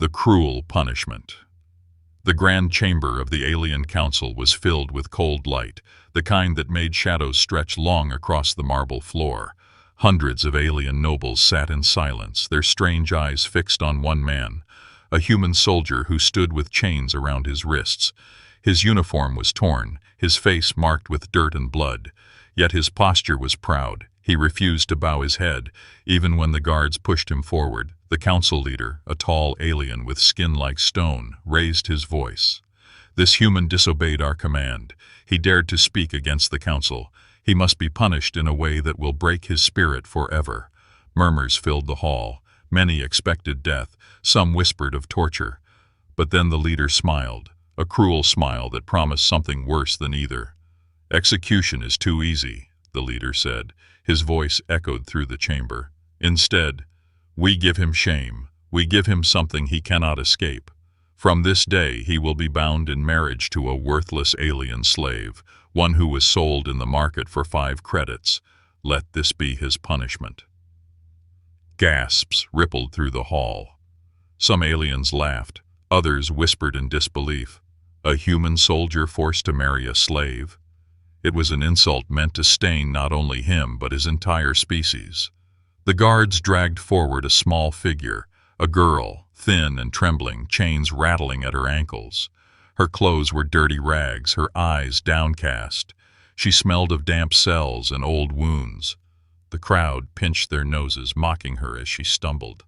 The cruel punishment. The grand chamber of the alien council was filled with cold light, the kind that made shadows stretch long across the marble floor. Hundreds of alien nobles sat in silence, their strange eyes fixed on one man, a human soldier who stood with chains around his wrists. His uniform was torn, his face marked with dirt and blood, yet his posture was proud. He refused to bow his head, even when the guards pushed him forward. The council leader, a tall alien with skin like stone, raised his voice. This human disobeyed our command. He dared to speak against the council. He must be punished in a way that will break his spirit forever. Murmurs filled the hall. Many expected death. Some whispered of torture. But then the leader smiled, a cruel smile that promised something worse than either. "Execution is too easy," the leader said. His voice echoed through the chamber. "Instead, we give him shame. We give him something he cannot escape. From this day he will be bound in marriage to a worthless alien slave, one who was sold in the market for 5 credits. Let this be his punishment." Gasps rippled through the hall. Some aliens laughed. Others whispered in disbelief. A human soldier forced to marry a slave? It was an insult meant to stain not only him but his entire species. The guards dragged forward a small figure, a girl, thin and trembling, chains rattling at her ankles. Her clothes were dirty rags, her eyes downcast. She smelled of damp cells and old wounds. The crowd pinched their noses, mocking her as she stumbled.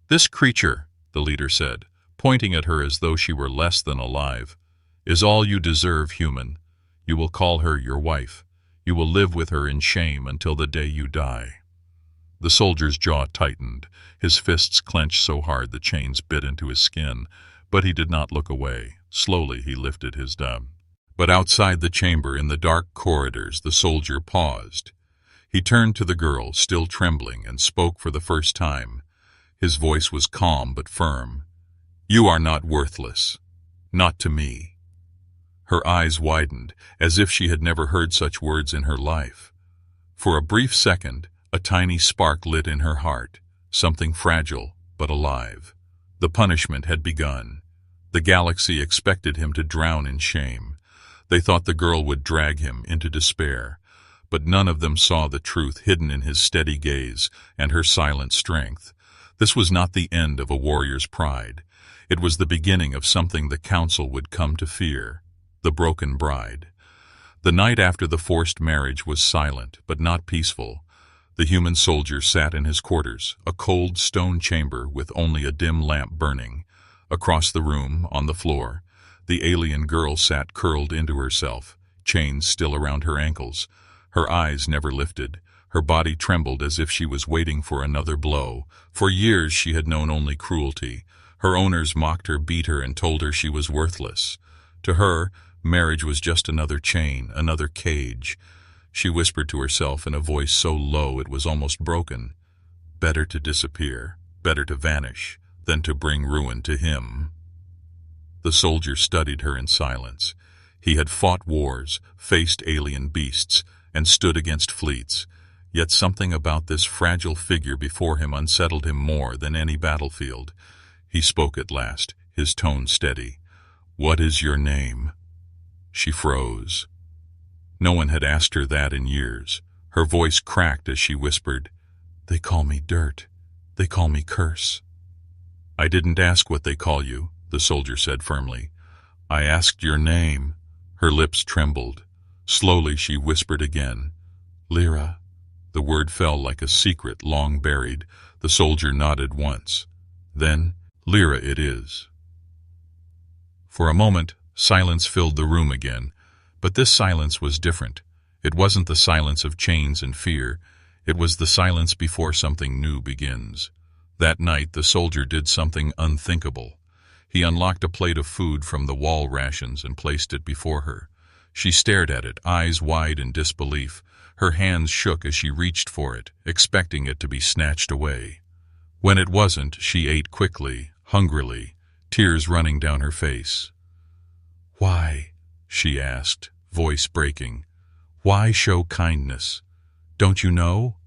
"This creature," the leader said, pointing at her as though she were less than alive, "is all you deserve, human. You will call her your wife. You will live with her in shame until the day you die." The soldier's jaw tightened. His fists clenched so hard the chains bit into his skin, but he did not look away. Slowly he lifted his gun. But outside the chamber, in the dark corridors, the soldier paused. He turned to the girl, still trembling, and spoke for the first time. His voice was calm but firm. "You are not worthless. Not to me." Her eyes widened, as if she had never heard such words in her life. For a brief second, a tiny spark lit in her heart, something fragile but alive. The punishment had begun. The galaxy expected him to drown in shame. They thought the girl would drag him into despair, but none of them saw the truth hidden in his steady gaze and her silent strength. This was not the end of a warrior's pride. It was the beginning of something the council would come to fear. The broken bride. The night after the forced marriage was silent, but not peaceful. The human soldier sat in his quarters, a cold stone chamber with only a dim lamp burning. Across the room, on the floor, the alien girl sat curled into herself, chains still around her ankles. Her eyes never lifted. Her body trembled as if she was waiting for another blow. For years she had known only cruelty. Her owners mocked her, beat her, and told her she was worthless. To her, marriage was just another chain, another cage. She whispered to herself in a voice so low it was almost broken, "Better to disappear, better to vanish, than to bring ruin to him." The soldier studied her in silence. He had fought wars, faced alien beasts, and stood against fleets. Yet something about this fragile figure before him unsettled him more than any battlefield. He spoke at last, his tone steady. "What is your name?" She froze. No one had asked her that in years. Her voice cracked as she whispered, "They call me Dirt. They call me Curse." "I didn't ask what they call you," the soldier said firmly. "I asked your name." Her lips trembled. Slowly she whispered again, "Lyra." The word fell like a secret long buried. The soldier nodded once. Then, "Lyra it is." For a moment, silence filled the room again, but this silence was different. It wasn't the silence of chains and fear. It was the silence before something new begins. That night, the soldier did something unthinkable. He unlocked a plate of food from the wall rations and placed it before her. She stared at it, eyes wide in disbelief. Her hands shook as she reached for it, expecting it to be snatched away. When it wasn't, she ate quickly, hungrily, tears running down her face. "Why?" she asked, voice breaking. "Why show kindness? Don't you know?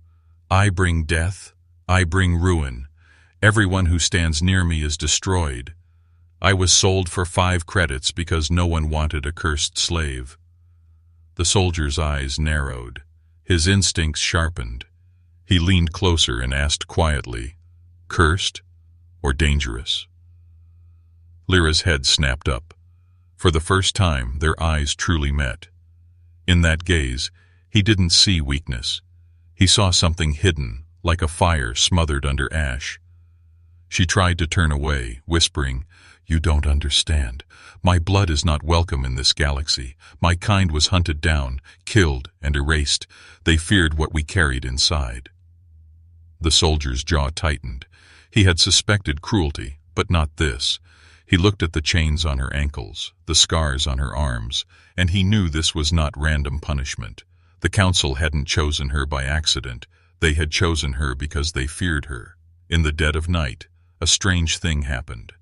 I bring death. I bring ruin. Everyone who stands near me is destroyed. I was sold for 5 credits because no one wanted a cursed slave." The soldier's eyes narrowed. His instincts sharpened. He leaned closer and asked quietly, "Cursed or dangerous?" Lyra's head snapped up. For the first time, their eyes truly met. In that gaze, he didn't see weakness. He saw something hidden, like a fire smothered under ash. She tried to turn away, whispering, "You don't understand. My blood is not welcome in this galaxy. My kind was hunted down, killed, and erased. They feared what we carried inside." The soldier's jaw tightened. He had suspected cruelty, but not this. He looked at the chains on her ankles, the scars on her arms, and he knew this was not random punishment. The council hadn't chosen her by accident. They had chosen her because they feared her. In the dead of night, a strange thing happened.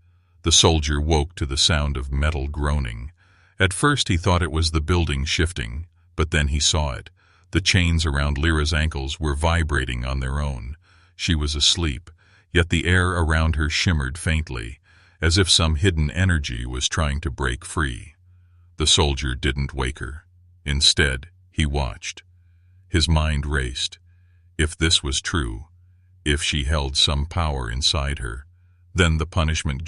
The soldier woke to the sound of metal groaning. At first he thought it was the building shifting, but then he saw it. The chains around Lyra's ankles were vibrating on their own. She was asleep, yet the air around her shimmered faintly, as if some hidden energy was trying to break free. The soldier didn't wake her. Instead, he watched. His mind raced. If this was true, if she held some power inside her, then the punishment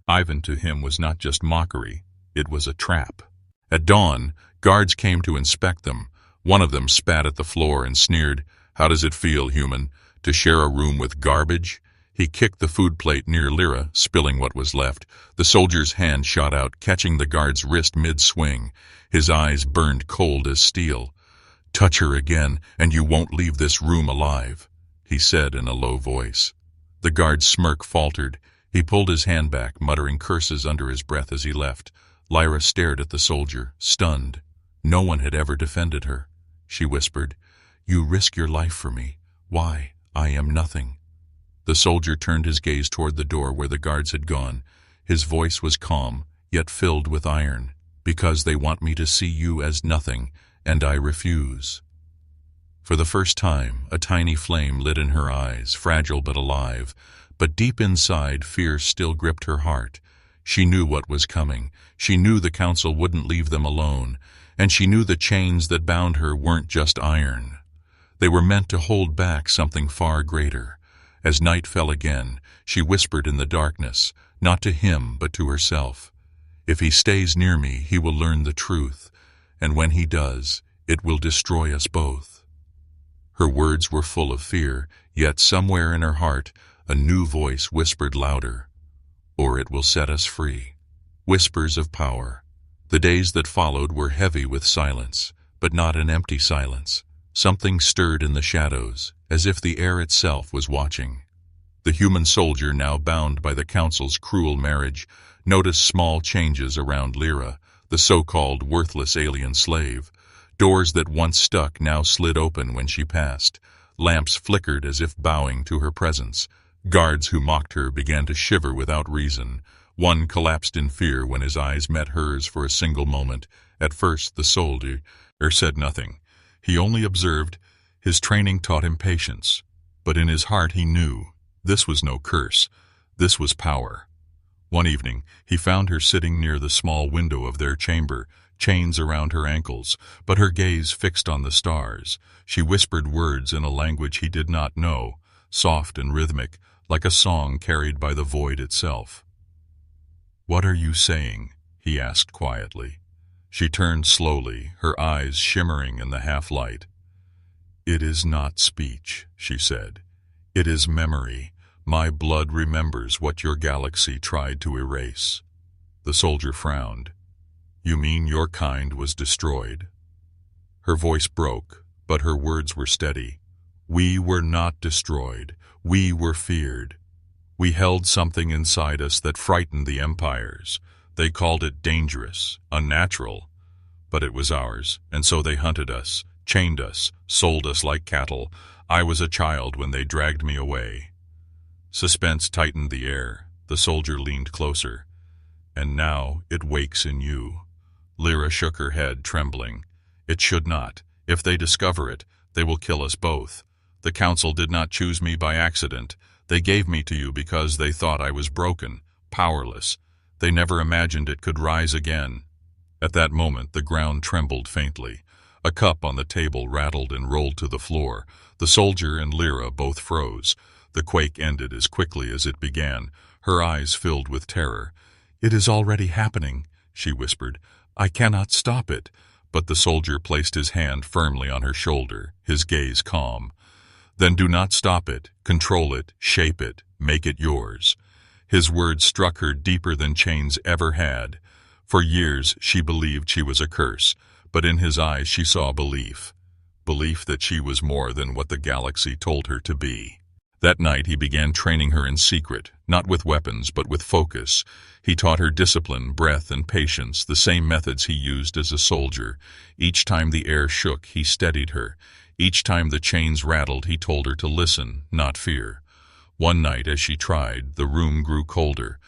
Ivan to him was not just mockery, it was a trap. At dawn, guards came to inspect them. One of them spat at the floor and sneered, "How does it feel, human, to share a room with garbage?" He kicked the food plate near Lyra, spilling what was left. The soldier's hand shot out, catching the guard's wrist mid-swing. His eyes burned cold as steel. "Touch her again, and you won't leave this room alive," he said in a low voice. The guard's smirk faltered. He pulled his hand back, muttering curses under his breath as he left. Lyra stared at the soldier, stunned. No one had ever defended her. She whispered, "You risk your life for me. Why? I am nothing." The soldier turned his gaze toward the door where the guards had gone. His voice was calm, yet filled with iron. "Because they want me to see you as nothing, and I refuse." For the first time, a tiny flame lit in her eyes, fragile but alive. But deep inside, fear still gripped her heart. She knew what was coming. She knew the council wouldn't leave them alone. And she knew the chains that bound her weren't just iron. They were meant to hold back something far greater. As night fell again, she whispered in the darkness, not to him but to herself, "If he stays near me, he will learn the truth. And when he does, it will destroy us both." Her words were full of fear, yet somewhere in her heart, a new voice whispered louder, "Or it will set us free." Whispers of power. The days that followed were heavy with silence, but not an empty silence. Something stirred in the shadows, as if the air itself was watching. The human soldier, now bound by the council's cruel marriage, noticed small changes around Lyra, the so-called worthless alien slave. Doors that once stuck now slid open when she passed. Lamps flickered as if bowing to her presence. Guards who mocked her began to shiver without reason. One collapsed in fear when his eyes met hers for a single moment. At first, the soldier said nothing. He only observed. His training taught him patience. But in his heart he knew, this was no curse. This was power. One evening, he found her sitting near the small window of their chamber, chains around her ankles, but her gaze fixed on the stars. She whispered words in a language he did not know, soft and rhythmic, like a song carried by the void itself. "What are you saying?" he asked quietly. She turned slowly, her eyes shimmering in the half-light. "It is not speech," she said. "It is memory. My blood remembers what your galaxy tried to erase." The soldier frowned. "You mean your kind was destroyed?" Her voice broke, but her words were steady. "We were not destroyed. We were feared. We held something inside us that frightened the empires. They called it dangerous, unnatural, but it was ours, and so they hunted us, chained us, sold us like cattle. I was a child when they dragged me away." Suspense tightened the air. The soldier leaned closer. "And now it wakes in you." Lyra shook her head, trembling. "It should not. If they discover it, they will kill us both." The council did not choose me by accident. They gave me to you because they thought I was broken, powerless. They never imagined it could rise again." At that moment, the ground trembled faintly. A cup on the table rattled and rolled to the floor. The soldier and Lyra both froze. The quake ended as quickly as it began. Her eyes filled with terror. "It is already happening," she whispered. "I cannot stop it." But the soldier placed his hand firmly on her shoulder, his gaze calm. "Then do not stop it. Control it, shape it, make it yours." His words struck her deeper than chains ever had. For years she believed she was a curse, but in his eyes she saw belief. Belief that she was more than what the galaxy told her to be. That night he began training her in secret, not with weapons but with focus. He taught her discipline, breath, and patience, the same methods he used as a soldier. Each time the air shook, he steadied her. Each time the chains rattled, he told her to listen, not fear. One night, as she tried, the room grew colder.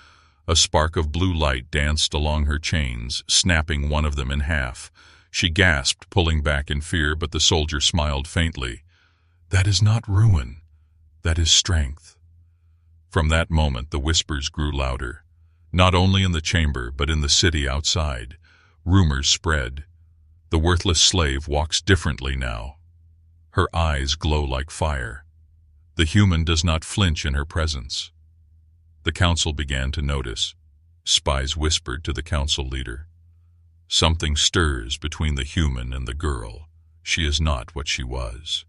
A spark of blue light danced along her chains, snapping one of them in half. She gasped, pulling back in fear, but the soldier smiled faintly. "That is not ruin. That is strength." From that moment, the whispers grew louder. Not only in the chamber, but in the city outside. Rumors spread. The worthless slave walks differently now. Her eyes glow like fire. The human does not flinch in her presence. The council began to notice. Spies whispered to the council leader. "Something stirs between the human and the girl. She is not what she was."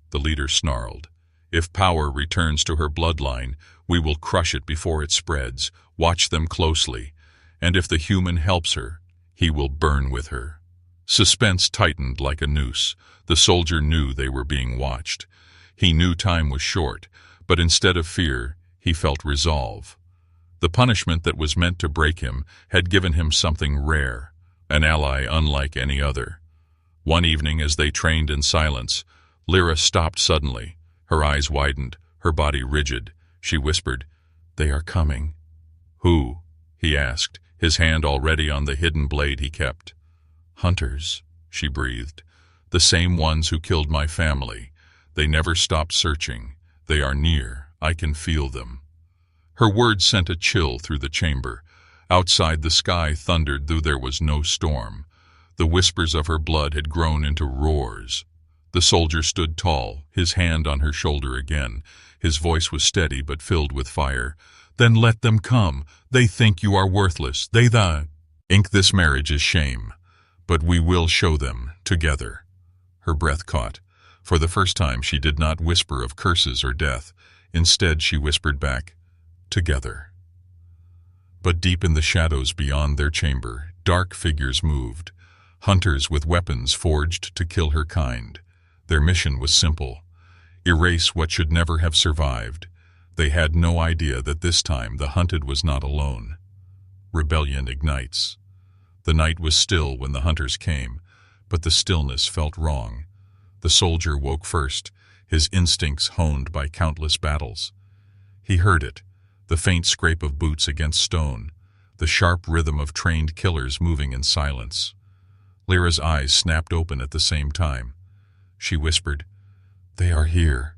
The leader snarled. "If power returns to her bloodline, we will crush it before it spreads. Watch them closely. And if the human helps her, he will burn with her." Suspense tightened like a noose. The soldier knew they were being watched. He knew time was short, but instead of fear, he felt resolve. The punishment that was meant to break him had given him something rare, an ally unlike any other. One evening, as they trained in silence, Lyra stopped suddenly. Her eyes widened, her body rigid. She whispered, "They are coming." "Who?" he asked, his hand already on the hidden blade he kept. "Hunters," she breathed. "The same ones who killed my family. They never stopped searching. They are near. I can feel them." Her words sent a chill through the chamber. Outside, the sky thundered, though there was no storm. The whispers of her blood had grown into roars. The soldier stood tall, his hand on her shoulder again. His voice was steady but filled with fire. "Then let them come. They think you are worthless. They think this marriage is shame. But we will show them, together." Her breath caught. For the first time she did not whisper of curses or death. Instead she whispered back, "Together." But deep in the shadows beyond their chamber, dark figures moved. Hunters with weapons forged to kill her kind. Their mission was simple: erase what should never have survived. They had no idea that this time the hunted was not alone. Rebellion ignites. The night was still when the hunters came, but the stillness felt wrong. The soldier woke first, his instincts honed by countless battles. He heard it, the faint scrape of boots against stone, the sharp rhythm of trained killers moving in silence. Lyra's eyes snapped open at the same time. She whispered, "They are here."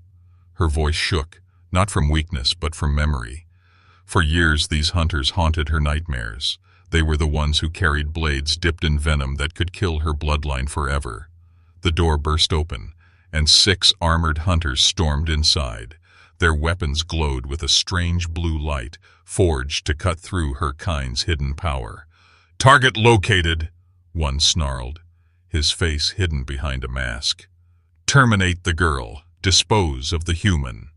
Her voice shook, not from weakness but from memory. For years these hunters haunted her nightmares. They were the ones who carried blades dipped in venom that could kill her bloodline forever. The door burst open, and 6 armored hunters stormed inside. Their weapons glowed with a strange blue light, forged to cut through her kind's hidden power. "Target located," one snarled, his face hidden behind a mask. "Terminate the girl. Dispose of the human."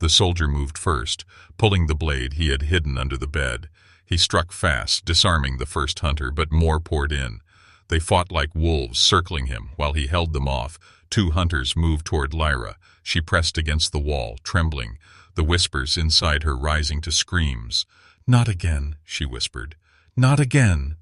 The soldier moved first, pulling the blade he had hidden under the bed. He struck fast, disarming the first hunter, but more poured in. They fought like wolves, circling him. While he held them off, 2 hunters moved toward Lyra. She pressed against the wall, trembling, the whispers inside her rising to screams. "Not again," she whispered. "Not again."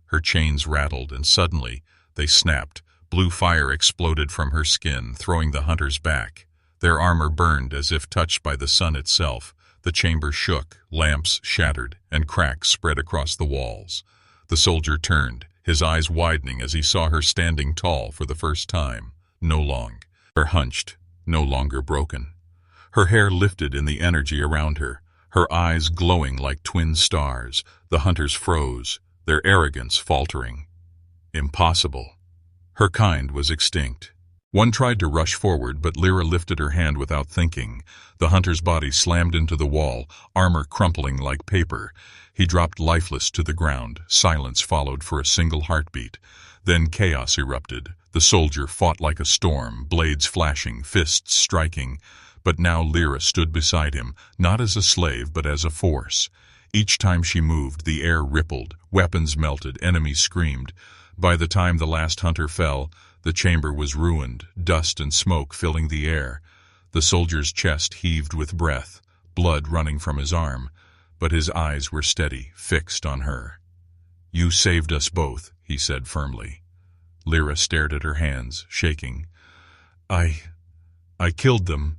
Her chains rattled, and suddenly they snapped. Blue fire exploded from her skin, throwing the hunters back. Their armor burned as if touched by the sun itself. The chamber shook, lamps shattered, and cracks spread across the walls. The soldier turned, his eyes widening as he saw her standing tall for the first time, no longer hunched, no longer broken. Her hair lifted in the energy around her, her eyes glowing like twin stars. The hunters froze, their arrogance faltering. Impossible. Her kind was extinct. One tried to rush forward, but Lyra lifted her hand without thinking. The hunter's body slammed into the wall, armor crumpling like paper. He dropped lifeless to the ground. Silence followed for a single heartbeat. Then chaos erupted. The soldier fought like a storm, blades flashing, fists striking. But now Lyra stood beside him, not as a slave but as a force. Each time she moved, the air rippled, weapons melted, enemies screamed. By the time the last hunter fell, the chamber was ruined, dust and smoke filling the air. The soldier's chest heaved with breath, blood running from his arm, but his eyes were steady, fixed on her. "You saved us both," he said firmly. Lyra stared at her hands, shaking. I killed them."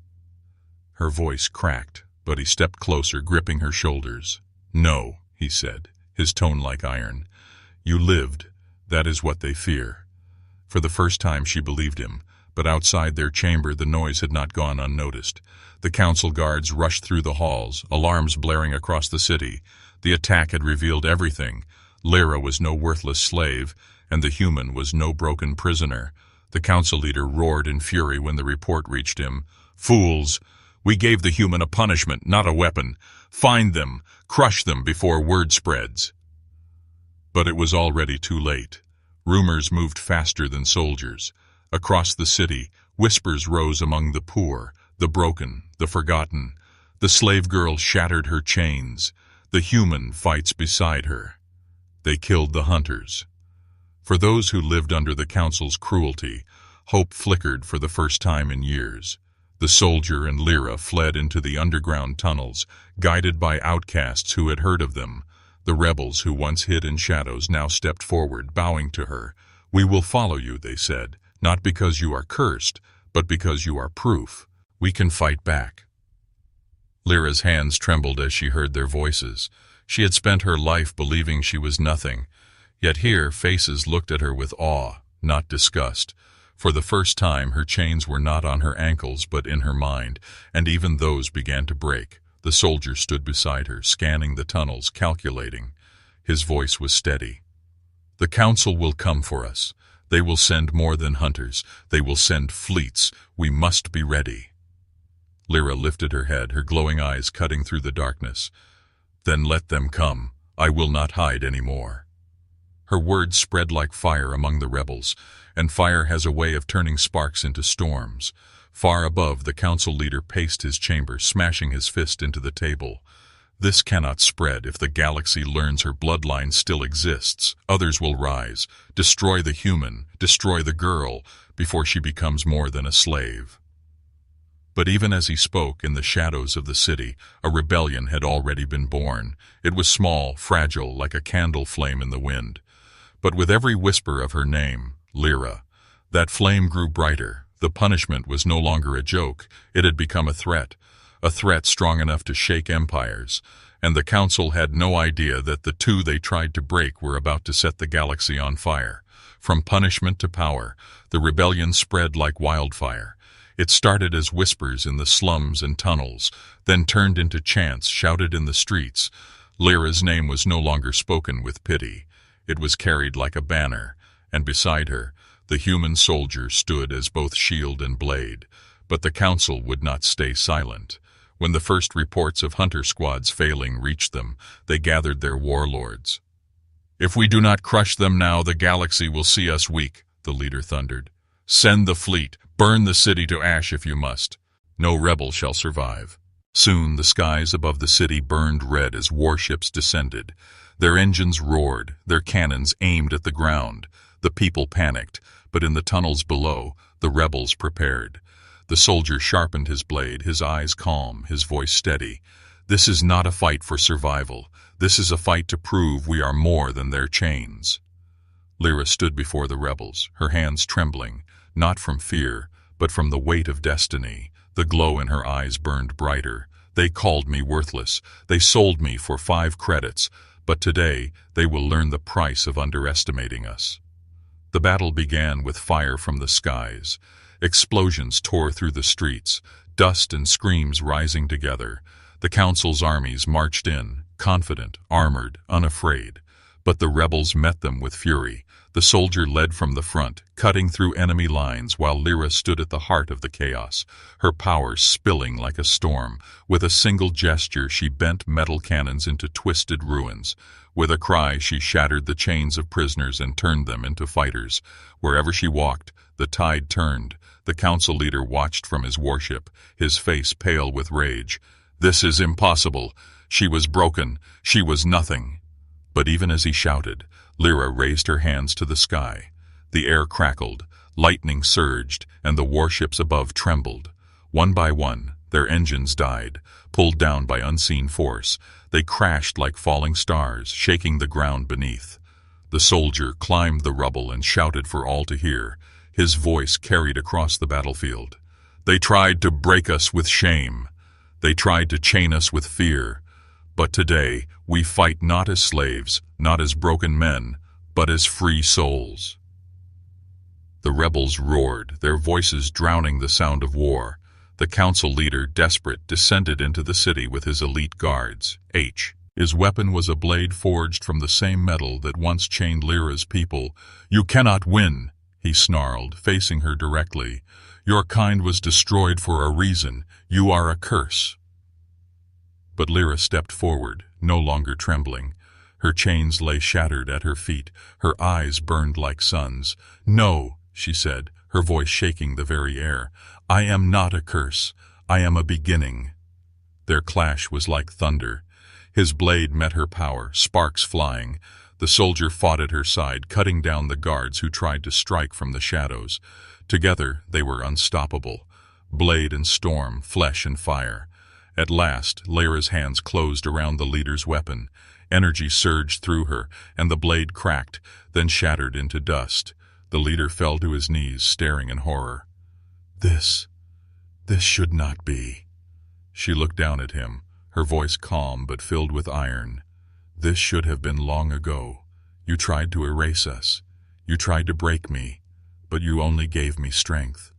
Her voice cracked, but he stepped closer, gripping her shoulders. "No," he said, his tone like iron. "You lived. That is what they fear." For the first time she believed him, but outside their chamber the noise had not gone unnoticed. The council guards rushed through the halls, alarms blaring across the city. The attack had revealed everything. Lyra was no worthless slave, and the human was no broken prisoner. The council leader roared in fury when the report reached him. "Fools! We gave the human a punishment, not a weapon. Find them, crush them before word spreads." But it was already too late. Rumors moved faster than soldiers. Across the city, whispers rose among the poor, the broken, the forgotten. The slave girl shattered her chains. The human fights beside her. They killed the hunters. For those who lived under the council's cruelty, hope flickered for the first time in years. The soldier and Lyra fled into the underground tunnels, guided by outcasts who had heard of them. The rebels who once hid in shadows now stepped forward, bowing to her. "We will follow you," they said, "not because you are cursed, but because you are proof. We can fight back." Lyra's hands trembled as she heard their voices. She had spent her life believing she was nothing. Yet here faces looked at her with awe, not disgust. For the first time her chains were not on her ankles but in her mind, and even those began to break. The soldier stood beside her, scanning the tunnels, calculating. His voice was steady. "The council will come for us. They will send more than hunters. They will send fleets. We must be ready." Lyra lifted her head, her glowing eyes cutting through the darkness. "Then let them come. I will not hide any more." Her words spread like fire among the rebels, and fire has a way of turning sparks into storms. Far above, the council leader paced his chamber, smashing his fist into the table. "This cannot spread. If the galaxy learns her bloodline still exists, others will rise, destroy the human, destroy the girl, before she becomes more than a slave." But even as he spoke, in the shadows of the city, a rebellion had already been born. It was small, fragile, like a candle flame in the wind. But with every whisper of her name, Lyra, that flame grew brighter. The punishment was no longer a joke. It had become a threat strong enough to shake empires. And the council had no idea that the two they tried to break were about to set the galaxy on fire. From punishment to power, the rebellion spread like wildfire. It started as whispers in the slums and tunnels, then turned into chants shouted in the streets. Lyra's name was no longer spoken with pity. It was carried like a banner, and beside her, the human soldier stood as both shield and blade. But the council would not stay silent. When the first reports of hunter squads failing reached them, they gathered their warlords. "If we do not crush them now, the galaxy will see us weak," the leader thundered. "Send the fleet. Burn the city to ash if you must. No rebel shall survive." Soon the skies above the city burned red as warships descended. Their engines roared, their cannons aimed at the ground. The people panicked, but in the tunnels below, the rebels prepared. The soldier sharpened his blade, his eyes calm, his voice steady. "This is not a fight for survival. This is a fight to prove we are more than their chains." Lyra stood before the rebels, her hands trembling, not from fear, but from the weight of destiny. The glow in her eyes burned brighter. "They called me worthless. They sold me for 5 credits. But today, they will learn the price of underestimating us." The battle began with fire from the skies. Explosions tore through the streets, dust and screams rising together. The council's armies marched in, confident, armored, unafraid. But the rebels met them with fury. The soldier led from the front, cutting through enemy lines while Lyra stood at the heart of the chaos, her power spilling like a storm. With a single gesture, she bent metal cannons into twisted ruins. With a cry, she shattered the chains of prisoners and turned them into fighters. Wherever she walked, the tide turned. The council leader watched from his warship, his face pale with rage. This is impossible. She was broken. She was nothing. But even as he shouted, Lyra raised her hands to the sky. The air crackled, lightning surged, and the warships above trembled. One by one, their engines died, pulled down by unseen force. They crashed like falling stars, shaking the ground beneath. The soldier climbed the rubble and shouted for all to hear. His voice carried across the battlefield. They tried to break us with shame. They tried to chain us with fear. But today, we fight not as slaves, not as broken men, but as free souls. The rebels roared, their voices drowning the sound of war. The council leader, desperate, descended into the city with his elite guards. His weapon was a blade forged from the same metal that once chained Lyra's people. "You cannot win," he snarled, facing her directly. "Your kind was destroyed for a reason. You are a curse." But Lyra stepped forward, no longer trembling. Her chains lay shattered at her feet. Her eyes burned like suns. "No," she said, her voice shaking the very air. "I am not a curse. I am a beginning." Their clash was like thunder. His blade met her power, sparks flying. The soldier fought at her side, cutting down the guards who tried to strike from the shadows. Together they were unstoppable. Blade and storm, flesh and fire. At last, Lyra's hands closed around the leader's weapon. Energy surged through her, and the blade cracked, then shattered into dust. The leader fell to his knees, staring in horror. This should not be." She looked down at him, her voice calm but filled with iron. "This should have been long ago. You tried to erase us. You tried to break me, but you only gave me strength."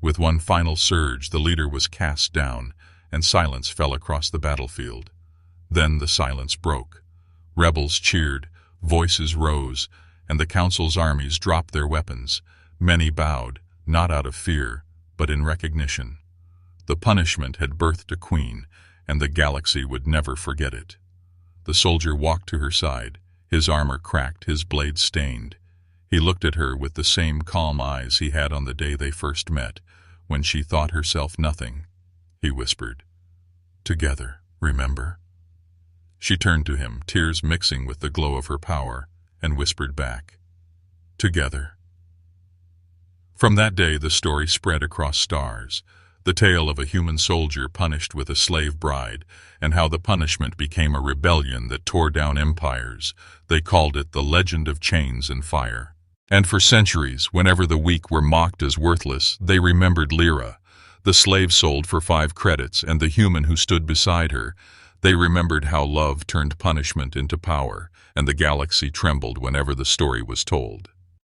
With one final surge, the leader was cast down, and silence fell across the battlefield. Then the silence broke. Rebels cheered, voices rose, and the council's armies dropped their weapons. Many bowed, not out of fear, but in recognition. The punishment had birthed a queen, and the galaxy would never forget it. The soldier walked to her side, his armor cracked, his blade stained. He looked at her with the same calm eyes he had on the day they first met, when she thought herself nothing. He whispered, "Together, remember?" She turned to him, tears mixing with the glow of her power, and whispered back, "Together." From that day the story spread across stars, the tale of a human soldier punished with a slave bride, and how the punishment became a rebellion that tore down empires. They called it the legend of chains and fire. And for centuries, whenever the weak were mocked as worthless, they remembered Lyra, the slave sold for 5 credits, and the human who stood beside her. They remembered how love turned punishment into power, and the galaxy trembled whenever the story was told.